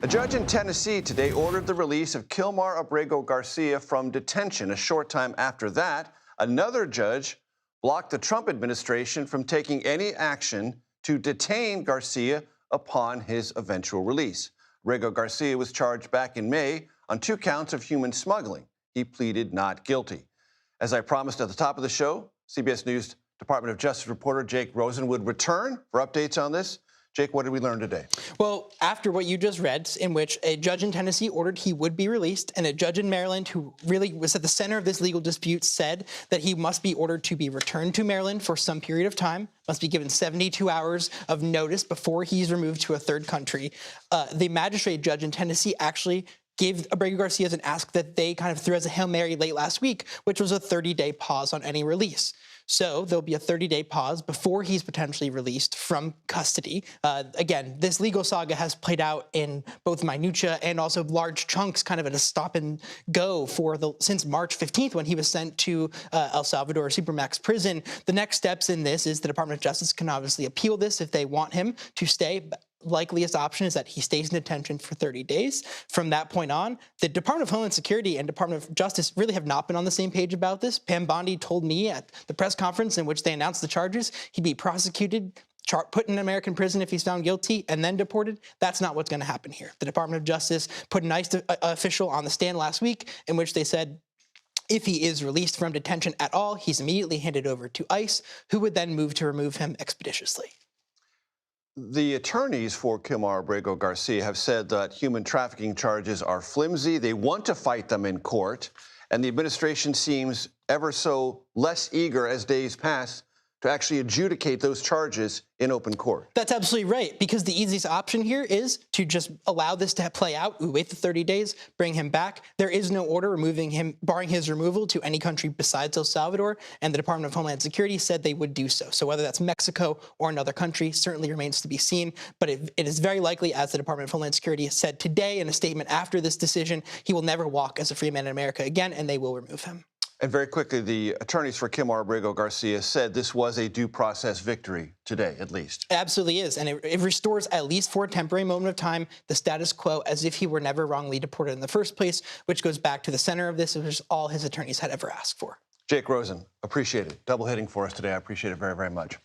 A judge in Tennessee today ordered the release of Kilmar Abrego Garcia from detention. A short time after that, another judge blocked the Trump administration from taking any action to detain Garcia upon his eventual release. Abrego Garcia was charged back in May on 2 counts of human smuggling. He pleaded not guilty. As I promised at the top of the show, CBS News Department of Justice reporter Jake Rosen would return for updates on this. Jake, what did we learn today? Well, after what you just read, in which a judge in Tennessee ordered he would be released, and a judge in Maryland who really was at the center of this legal dispute said that he must be ordered to be returned to Maryland for some period of time, must be given 72 hours of notice before he's removed to a third country. The magistrate judge in Tennessee actually gave Abrego Garcia an ask that they kind of threw as a Hail Mary late last week, which was a 30-day pause on any release. So there'll be a 30-day pause before he's potentially released from custody. Again, this legal saga has played out in both minutia and also large chunks, kind of at a stop and go since March 15th, when he was sent to El Salvador Supermax prison. The next steps in this is the Department of Justice can obviously appeal this if they want him to stay. Likeliest option is that he stays in detention for 30 days. From that point on, the Department of Homeland Security and Department of Justice really have not been on the same page about this. Pam Bondi told me at the press conference in which they announced the charges, he'd be prosecuted, put in American prison if he's found guilty, and then deported. That's not what's going to happen here. The Department of Justice put an ICE official on the stand last week in which they said, if he is released from detention at all, he's immediately handed over to ICE, who would then move to remove him expeditiously. The attorneys for Kilmar Abrego Garcia have said that human trafficking charges are flimsy. They want to fight them in court, and the administration seems ever so less eager as days pass to actually adjudicate those charges in open court. That's absolutely right, because the easiest option here is to just allow this to play out. We wait the 30 days, bring him back. There is no order barring his removal to any country besides El Salvador, and the Department of Homeland Security said they would do so. So whether that's Mexico or another country certainly remains to be seen, but it is very likely, as the Department of Homeland Security said today in a statement after this decision, he will never walk as a free man in America again, and they will remove him. And very quickly, the attorneys for Kilmar Abrego Garcia said this was a due process victory today, at least. It absolutely is. And it restores, at least for a temporary moment of time, the status quo as if he were never wrongly deported in the first place, which goes back to the center of this, which is all his attorneys had ever asked for. Jake Rosen, appreciate it. Double hitting for us today. I appreciate it very, very much.